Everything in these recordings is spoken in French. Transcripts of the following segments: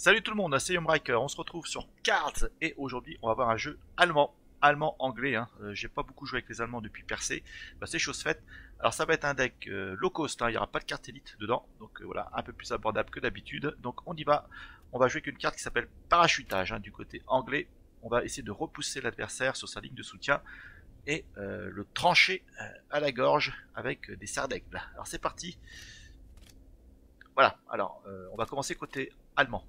Salut tout le monde, c'est Breaker. On se retrouve sur Cards et aujourd'hui on va voir un jeu allemand, allemand-anglais. J'ai pas beaucoup joué avec les Allemands depuis Percé, c'est chose faite. Alors ça va être un deck low cost, il n'y aura pas de carte élite dedans, donc voilà, un peu plus abordable que d'habitude. Donc on y va, on va jouer avec une carte qui s'appelle parachutage du côté anglais. On va essayer de repousser l'adversaire sur sa ligne de soutien et le trancher à la gorge avec des serres d'aigle. Alors c'est parti. Voilà, alors on va commencer côté allemand.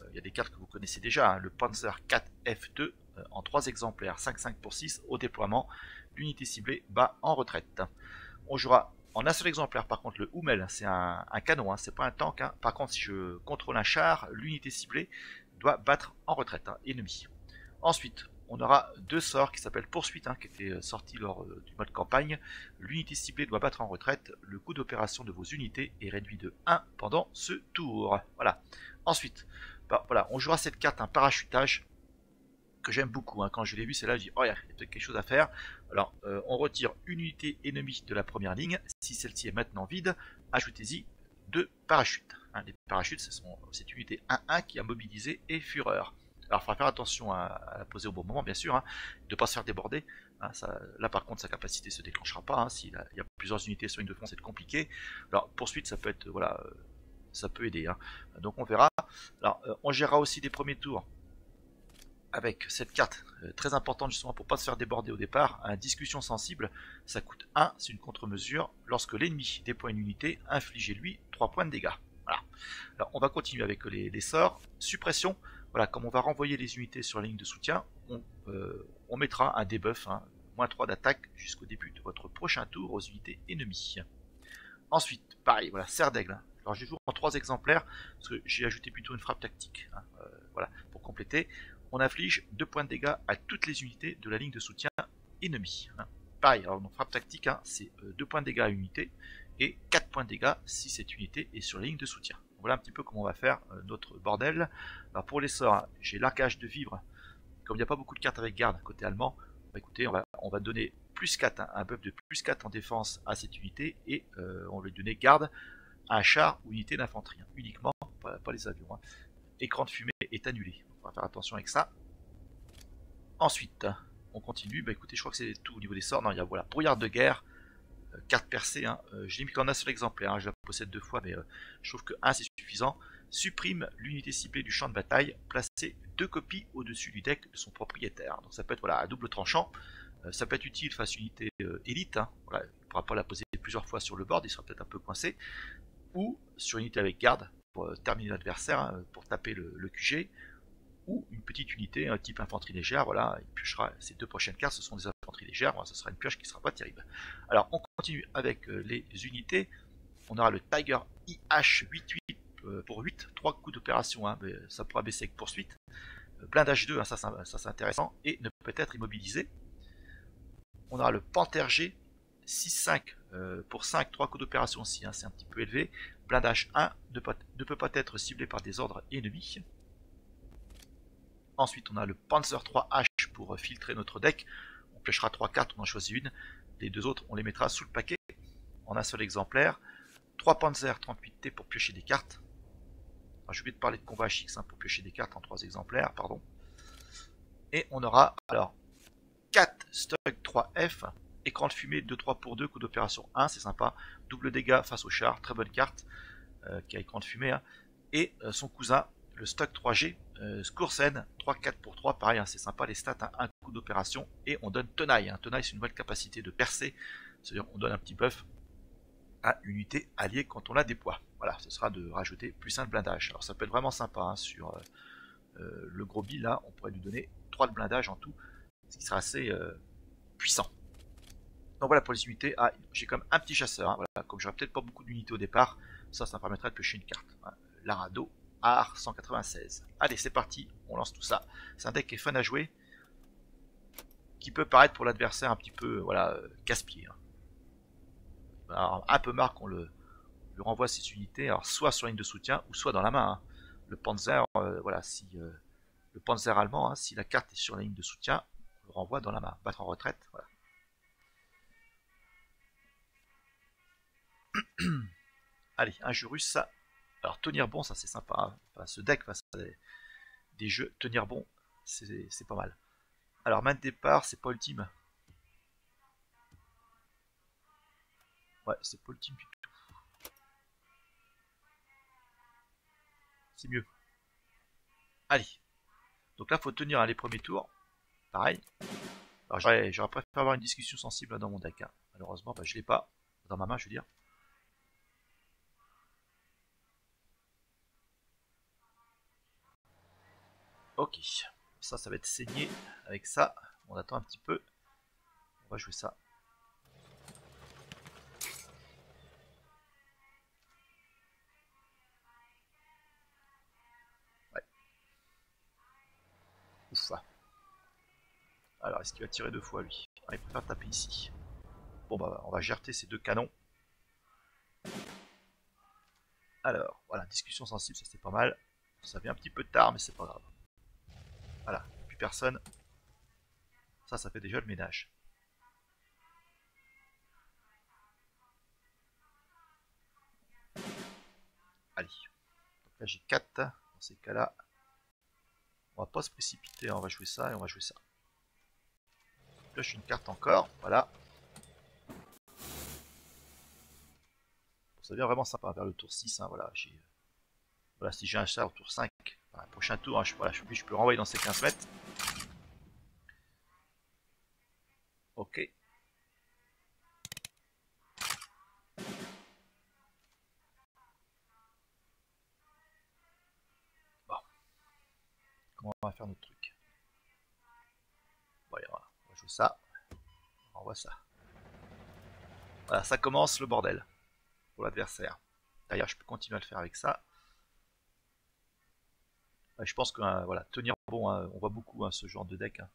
Il y a des cartes que vous connaissez déjà, le Panzer 4F2 en 3 exemplaires, 5-5 pour 6 au déploiement, l'unité ciblée bat en retraite. On jouera en un seul exemplaire, par contre le Hummel, c'est un canon, c'est pas un tank. Par contre si je contrôle un char, l'unité ciblée doit battre en retraite, ennemi. Ensuite, on aura deux sorts qui s'appellent poursuite, qui étaient sortis lors du mode campagne. L'unité ciblée doit battre en retraite. Le coût d'opération de vos unités est réduit de 1 pendant ce tour. Voilà. Ensuite, voilà, on jouera cette carte, un parachutage, que j'aime beaucoup. Quand je l'ai vu, c'est là, je dis, oh, il y a peut-être quelque chose à faire. Alors, on retire une unité ennemie de la première ligne. Si celle-ci est maintenant vide, ajoutez-y deux parachutes. Les parachutes, c'est une unité 1-1 qui a mobilisé et fureur. Alors, il faudra faire attention à la poser au bon moment, bien sûr, de ne pas se faire déborder. Là, par contre, sa capacité ne se déclenchera pas. S'il y a plusieurs unités sur une de front, c'est compliqué. Alors, poursuite, ça peut être, voilà, ça peut aider. Donc, on verra. Alors, on gérera aussi des premiers tours avec cette carte très importante justement pour ne pas se faire déborder au départ. Un discussion sensible, ça coûte 1, c'est une contre-mesure. Lorsque l'ennemi déploie une unité, infligez-lui 3 points de dégâts. Voilà. Alors on va continuer avec les sorts. Suppression, voilà, comme on va renvoyer les unités sur la ligne de soutien, on mettra un debuff, moins 3 d'attaque jusqu'au début de votre prochain tour aux unités ennemies. Ensuite, pareil, voilà, serre d'aigle. Alors je joue en 3 exemplaires, parce que j'ai ajouté plutôt une frappe tactique. Voilà, pour compléter. On inflige 2 points de dégâts à toutes les unités de la ligne de soutien ennemie. Pareil, alors donc frappe tactique, c'est 2 points de dégâts à unité et 4 points de dégâts si cette unité est sur la ligne de soutien. Voilà un petit peu comment on va faire notre bordel. Alors pour les sorts, j'ai l'arcage de vivre. Comme il n'y a pas beaucoup de cartes avec garde côté allemand, écoutez, on va donner plus 4, un buff de plus 4 en défense à cette unité et on va lui donner garde à un char ou unité d'infanterie, uniquement, pas les avions. Écran de fumée est annulé. On va faire attention avec ça. Ensuite, on continue. Écoutez, je crois que c'est tout au niveau des sorts. Non, il y a voilà, brouillard de guerre, carte percée. Je l'ai mis qu'en un seul exemplaire. Je la possède 2 fois, mais je trouve que 1 c'est suffisant. Supprime l'unité ciblée du champ de bataille. Placez 2 copies au-dessus du deck de son propriétaire. Donc ça peut être voilà, à double tranchant. Ça peut être utile face à une unité élite. Voilà, il ne pourra pas la poser plusieurs fois sur le board. Il sera peut-être un peu coincé. Ou sur une unité avec garde pour terminer l'adversaire, pour taper le QG. Ou une petite unité type infanterie légère, voilà, il piochera ces 2 prochaines cartes, ce sont des infanteries légères, voilà, ce sera une pioche qui ne sera pas terrible. Alors on continue avec les unités, on aura le Tiger IH88 pour 8, 3 coups d'opération, mais ça pourra baisser avec poursuite. Blindage 2, ça c'est intéressant, et ne peut être immobilisé. On aura le Panther G, 6-5 pour 5, 3 coups d'opération aussi, c'est un petit peu élevé. Blindage 1 ne peut pas être ciblé par des ordres ennemis. Ensuite, on a le Panzer 3H pour filtrer notre deck. On piochera 3 cartes, on en choisit une. Les 2 autres, on les mettra sous le paquet en un seul exemplaire. 3 Panzer 38T pour piocher des cartes. J'ai oublié de parler de combat HX pour piocher des cartes en 3 exemplaires, pardon. Et on aura alors 4 Stug 3F, écran de fumée 2-3 pour 2, coup d'opération 1, c'est sympa. Double dégâts face au char, très bonne carte, qui a écran de fumée. Et son cousin, le Stock 3G, Skursen, 3-4 pour 3, pareil, c'est sympa les stats, un coup d'opération, et on donne tenaille. Tenaille, c'est une nouvelle capacité de percer, c'est-à-dire on donne un petit buff à une unité alliée quand on la déploie. Voilà, ce sera de rajouter plus 1 de blindage. Alors ça peut être vraiment sympa sur le gros bill, là, on pourrait lui donner 3 de blindage en tout, ce qui sera assez puissant. Donc voilà pour les unités. J'ai quand même un petit chasseur, voilà, comme j'aurais peut-être pas beaucoup d'unités au départ, ça me permettrait de piocher une carte. L'Arado AR 196. Allez, c'est parti, on lance tout ça. C'est un deck qui est fun à jouer, qui peut paraître pour l'adversaire un petit peu casse-pied. Alors, un peu marre qu'on le renvoie ses unités, alors soit sur la ligne de soutien ou soit dans la main. Le Panzer, voilà, si le Panzer allemand, si la carte est sur la ligne de soutien, on le renvoie dans la main. Battre en retraite, voilà. Allez, un jeu russe, Alors tenir bon, ça c'est sympa, hein. Enfin, ce deck face à des jeux, tenir bon, c'est pas mal. Alors main de départ, c'est pas ultime. Ouais, c'est pas ultime du tout. C'est mieux. Allez. Donc là, faut tenir, hein, les premiers tours. Pareil. Alors j'aurais préféré avoir une discussion sensible là, dans mon deck, hein. Malheureusement, bah, je l'ai pas. Dans ma main, je veux dire. Ok. Ça va être saigné avec ça. On attend un petit peu. On va jouer ça. Ouais. Ouf. Alors, est-ce qu'il va tirer deux fois, lui? Ah, il préfère taper ici. Bon, bah, on va gerter ces deux canons. Alors, voilà, discussion sensible, ça c'est pas mal. Ça vient un petit peu tard, mais c'est pas grave. Voilà, plus personne. Ça fait déjà le ménage. Allez. Donc là, j'ai 4. Dans ces cas-là, on va pas se précipiter, on va jouer ça et on va jouer ça. Là, je suis une carte encore, voilà. Ça devient vraiment sympa vers le tour 6, hein, voilà. Voilà, si j'ai un chat au tour 5, enfin, prochain tour, hein, je peux renvoyer dans ces 15 mètres. Ok. Bon. Comment on va faire notre truc? Bon, voilà, on va jouer ça. On voit ça. Voilà, ça commence le bordel pour l'adversaire. D'ailleurs, je peux continuer à le faire avec ça. Je pense que voilà, tenir bon, hein, on voit beaucoup, hein, ce genre de deck, hein,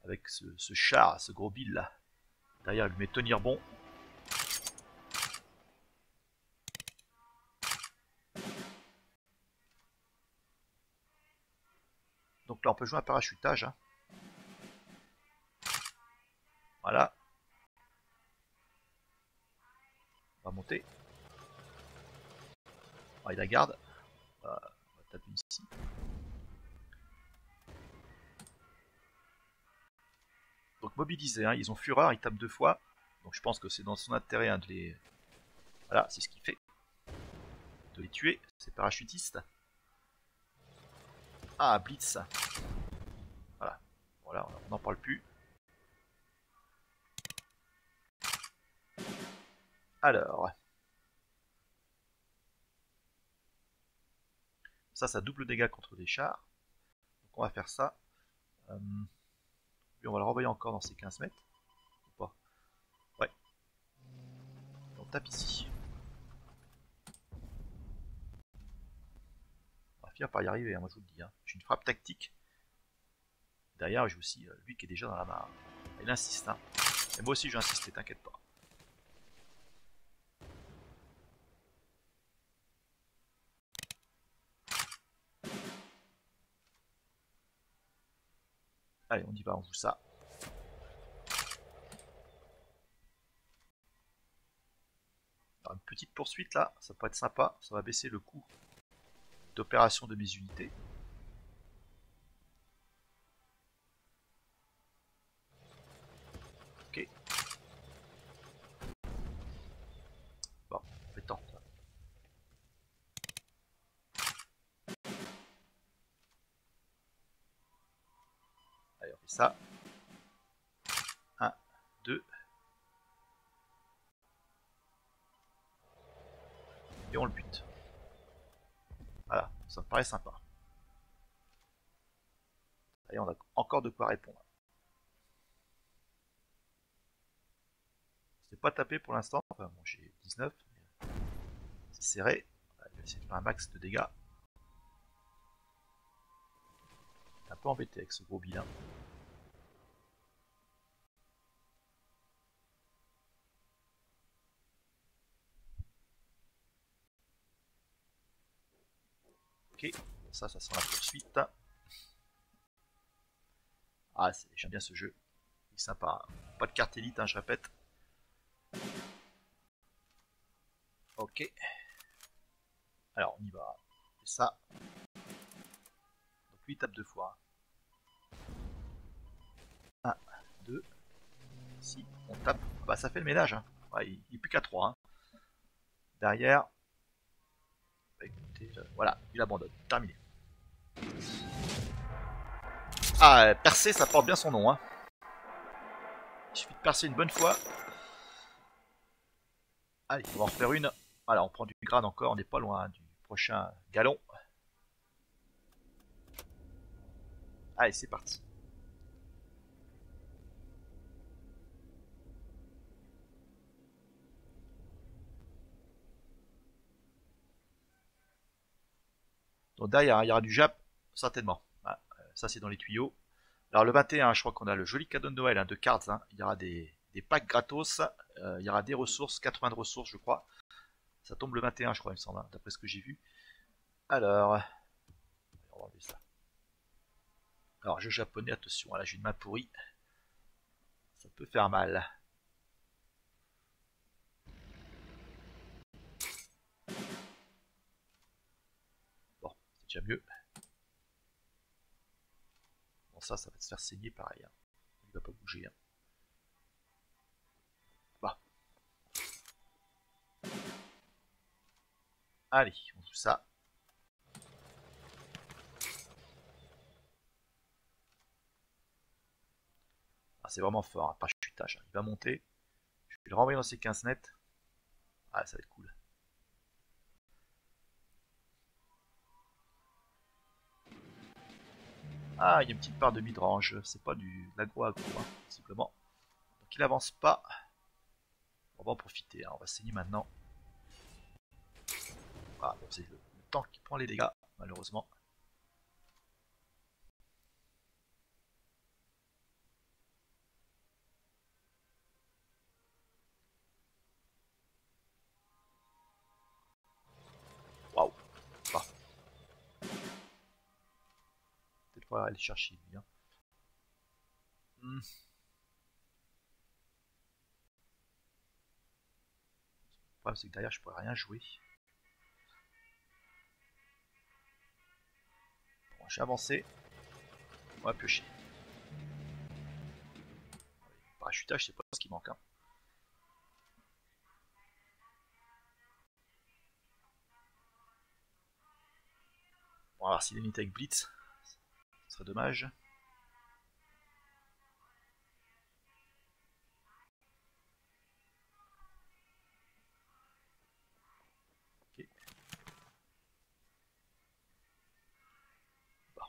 avec ce char, ce gros bill là. Derrière, il lui met tenir bon. Donc là, on peut jouer un parachutage, hein. Voilà. On va monter. Ah, il la garde. On va taper ici. Donc mobilisé, hein, ils ont fureur, ils tapent deux fois. Donc je pense que c'est dans son intérêt, hein, de les... Voilà, c'est ce qu'il fait. De les tuer, ces parachutistes. Ah, Blitz. Voilà. Voilà, on n'en parle plus. Alors. Ça double dégâts contre des chars. Donc on va faire ça. Puis on va le renvoyer encore dans ces 15 mètres. Ou pas? Ouais. On tape ici. On va finir par y arriver, hein, moi je vous le dis, hein. J'ai une frappe tactique. Derrière, j'ai aussi lui qui est déjà dans la main. Il insiste, hein. Et moi aussi, j'ai insisté, t'inquiète pas. Allez, on y va, on joue ça. Alors, une petite poursuite là, ça peut être sympa. Ça va baisser le coût d'opération de mes unités. Ok. Bon, pétant. Allez, on fait ça. 1, 2. Et on le bute. Voilà, ça me paraît sympa. Allez, on a encore de quoi répondre. C'est pas tapé pour l'instant. Enfin, bon, j'ai 19. C'est serré. Je vais essayer de faire un max de dégâts. Un peu embêté avec ce gros bilan. Ok, ça sent la poursuite. Ah, j'aime bien ce jeu. Il est sympa. Pas de carte élite, hein, je répète. Ok. Alors, on y va. C'est ça. Donc lui, il tape 2 fois. 1, 2. Si on tape, bah ça fait le ménage. Hein. Ouais, il n'est plus qu'à 3. Hein. Derrière, bah, écoutez, voilà, il abandonne. Terminé. Ah, percer, ça porte bien son nom. Hein. Il suffit de percer une bonne fois. Allez, on va en refaire une. Voilà, on prend du grade encore, on n'est pas loin du prochain galon. Allez, c'est parti. Donc derrière, il y aura du Jap, certainement. Ah, ça, c'est dans les tuyaux. Alors le 21, je crois qu'on a le joli cadeau de Noël, hein, de cartes. Hein. Il y aura des packs gratos. Il y aura des ressources, 80 de ressources, je crois. Ça tombe le 21, je crois, il me semble, hein, d'après ce que j'ai vu. Alors, on va enlever ça. Alors, jeu japonais, attention, là j'ai une main pourrie. Ça peut faire mal. Bon, c'est déjà mieux. Bon, ça va se faire saigner pareil. Hein. Il va pas bouger. Hein. Bah. Allez, on joue ça. Ah, c'est vraiment fort, hein, parachutage. Il va monter. Je vais le renvoyer dans ses 15 nets. Ah, ça va être cool. Ah, il y a une petite part de mid-range. C'est pas du l'agro-agro, hein, simplement. Donc il avance pas. On va en profiter. Hein. On va saigner maintenant. Ah, bon, c'est le tank qui prend les dégâts, malheureusement. Waouh. Bah. Peut-être pas aller chercher lui. Hein. Le problème, c'est que derrière, je pourrais rien jouer. Bon, j'ai avancé. On va piocher. Parachutage, c'est pas ce qui manque. Hein. Bon, on va voir s'il est limité avec Blitz. Ce serait dommage. Ok. Bon.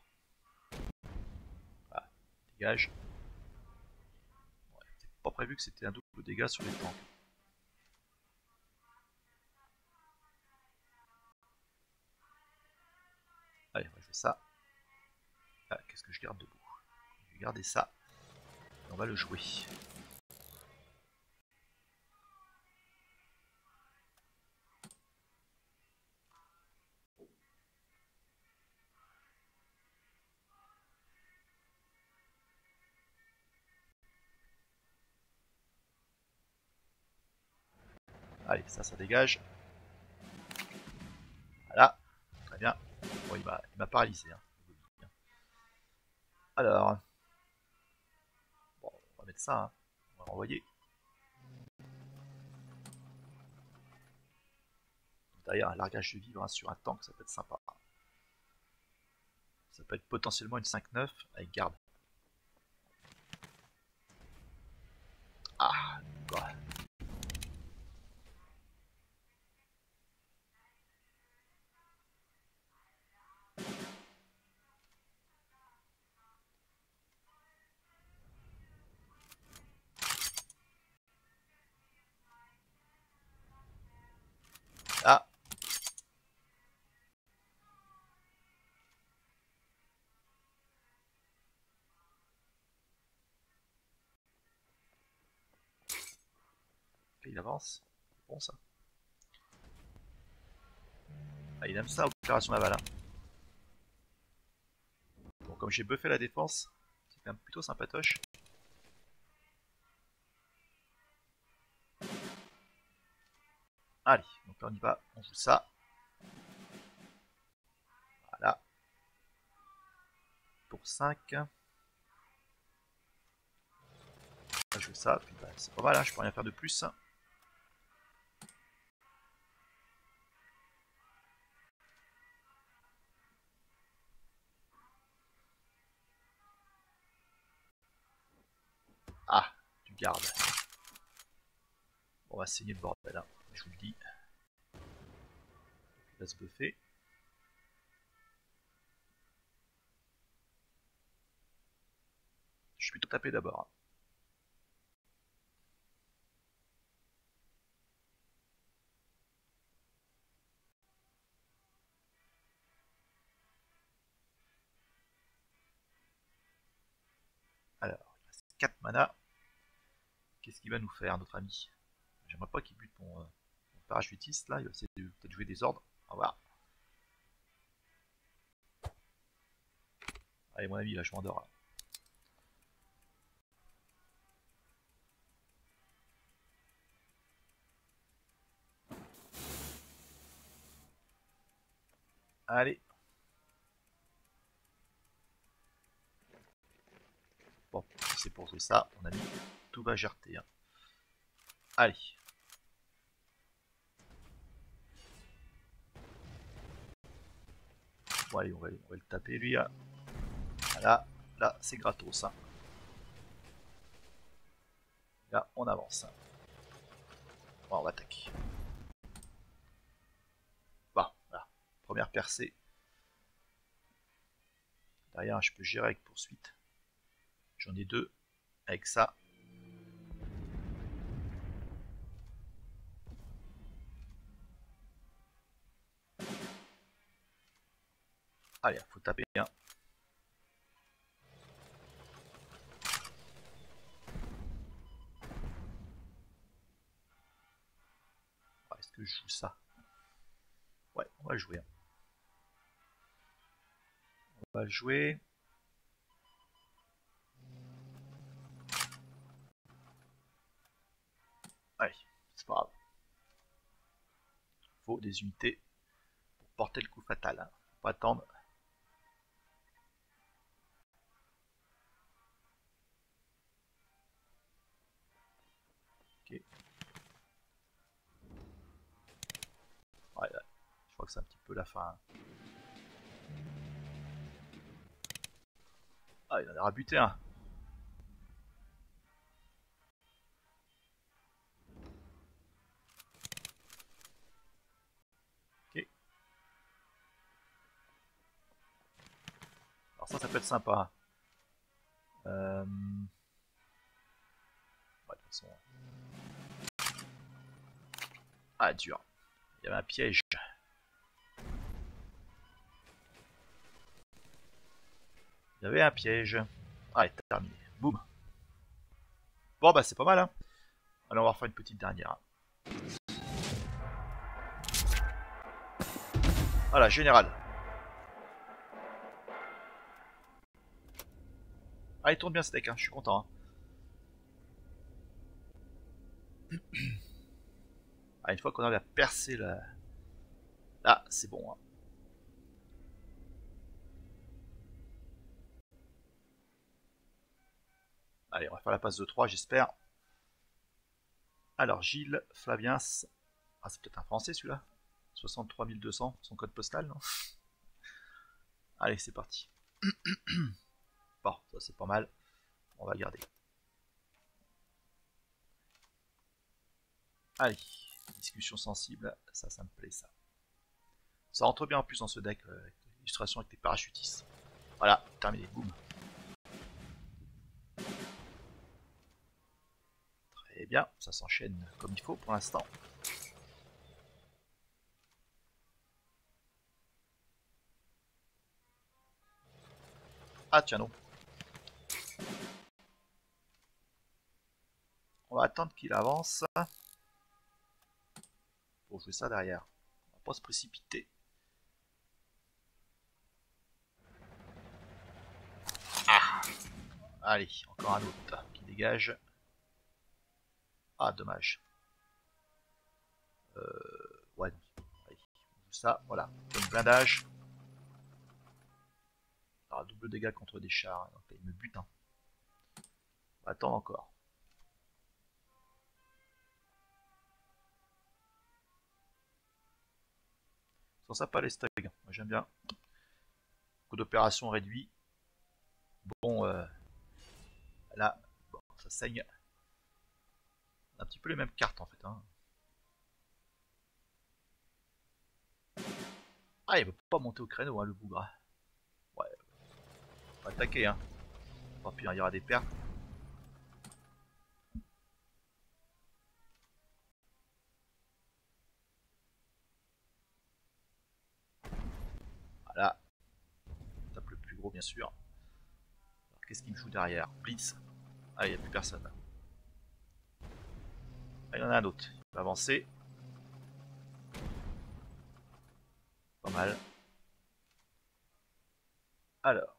Voilà. Dégage. Ouais, c'était pas prévu que c'était un double dégât sur les tanks. Allez, on va jouer ça. Ah, qu'est-ce que je garde debout? Je vais garder ça. Et on va le jouer. Allez, ça dégage. Voilà. Très bien. Bon, il m'a paralysé. Hein. Alors. Bon, on va mettre ça. Hein. On va renvoyer. D'ailleurs, un largage de vivre hein, sur un tank, ça peut être sympa. Ça peut être potentiellement une 5-9 avec garde. Ah, quoi. Ah, il avance. C'est bon ça. Ah, il aime ça, opération naval. Hein. Bon, comme j'ai buffé la défense, c'est quand même plutôt sympatoche. Allez, donc là on y va, on joue ça. pour 5. On va jouer ça, puis bah, c'est pas mal, hein, je peux rien faire de plus. Ah, tu gardes. On va saigner le bordel, hein, je vous le dis. Il va se buffer. Je suis plutôt tapé d'abord. Hein. Alors, il reste 4 mana. Qu'est-ce qu'il va nous faire, notre ami? J'aimerais pas qu'il bute mon parachutiste, là. Il va essayer de peut-être jouer des ordres. On va voir. Allez, mon ami, là, je m'endors. Là. Allez. Bon, si c'est pour jouer ça, mon ami, tout va gerter. Hein. Allez. Bon, allez, on va le taper, lui. Là, là c'est gratos. Hein. Là, on avance. Hein. Bon, on va attaquer. Bon, voilà. Première percée. Derrière, je peux gérer avec poursuite. J'en ai 2. Avec ça. Allez, faut taper. Hein. Est-ce que je joue ça? Ouais, on va le jouer. Hein. On va le jouer. Allez, c'est pas grave. Faut des unités pour porter le coup fatal. Hein. Faut pas attendre. Ok. Ouais, là, je crois que c'est un petit peu la fin. Hein. Ah, il en aura buté un. Ok. Alors ça peut être sympa. Ouais, de toute façon. Ah, dur. Il y avait un piège. Il y avait un piège. Ah, terminé. Boum. Bon, bah, c'est pas mal, hein. Alors, on va refaire une petite dernière. Hein. Voilà, général. Ah, il tourne bien ce deck, hein. Je suis content. Hein. Ah, une fois qu'on a percé la... Là, c'est bon. Hein. Allez, on va faire la passe de 3, j'espère. Alors, Gilles Flaviens. Ah, c'est peut-être un français celui-là. 63 200, son code postal, non? Allez, c'est parti. Bon, ça c'est pas mal. On va garder. Allez, discussion sensible, ça me plaît ça. Ça rentre bien en plus dans ce deck, illustration avec les parachutistes. Voilà, terminé, boum. Très bien, ça s'enchaîne comme il faut pour l'instant. Ah tiens non. On va attendre qu'il avance pour jouer ça derrière. On va pas se précipiter. Ah, allez, encore un autre qui dégage. Ah, dommage. Ouais, allez, on joue ça, voilà. Un blindage. Alors, double dégâts contre des chars. Donc là, il me bute. Hein. On va attendre encore. Ils sont sympas les stugs. Moi j'aime bien. Coût d'opération réduit. Bon, là, bon, ça saigne. On a un petit peu les mêmes cartes en fait. Hein. Ah, il veut pas monter au créneau, hein, le bougre. Ouais, faut attaquer, hein. Tant pis, il y aura des pertes. Voilà. On tape le plus gros, bien sûr. Qu'est-ce qu'il me joue derrière? Blitz. Ah, il n'y a plus personne. Ah, il y en a un autre. Il va avancer. Pas mal. Alors.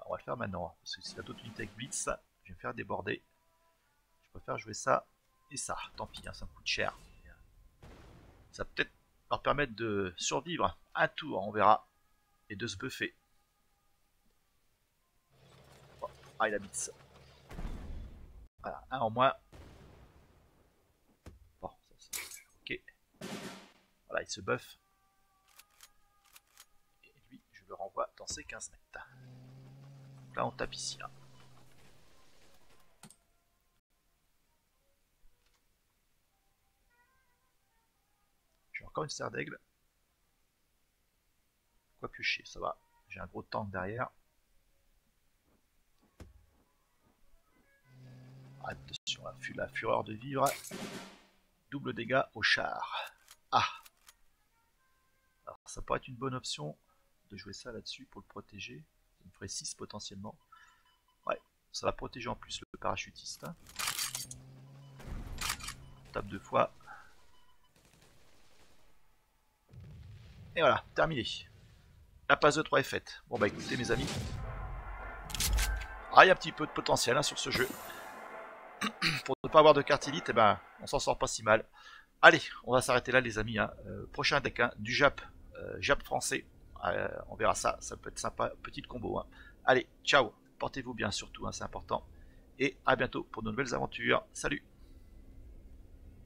On va le faire maintenant. Hein, parce que s'il y a d'autres unités avec Blitz, je vais me faire déborder. Je préfère jouer ça et ça. Tant pis, hein, ça me coûte cher. Ça va peut-être leur permettre de survivre un tour, on verra. Et de se buffer. Bon. Ah, il a Blitz. Voilà, un en moins. Bon, ça, ok. Voilà, il se buff. Et lui, je le renvoie dans ses 15 mètres. Donc là, on tape ici. Hein. J'ai encore une serre d'aigle. Quoi piocher, ça va. J'ai un gros tank derrière. Attention, la fureur de vivre. Double dégâts au char. Ah. Alors ça pourrait être une bonne option de jouer ça là-dessus pour le protéger. Ça me ferait 6 potentiellement. Ouais, ça va protéger en plus le parachutiste. Hein. On tape 2 fois. Et voilà, terminé. La passe de 3 est faite. Bon bah écoutez mes amis. Ah, il y a un petit peu de potentiel hein, sur ce jeu. Pour ne pas avoir de carte élite, eh ben, on s'en sort pas si mal. Allez, on va s'arrêter là les amis. Hein. Prochain deck, hein, du Jap, Jap français. On verra ça, ça peut être sympa, petite combo. Hein. Allez, ciao, portez-vous bien surtout, hein, c'est important. Et à bientôt pour de nouvelles aventures. Salut!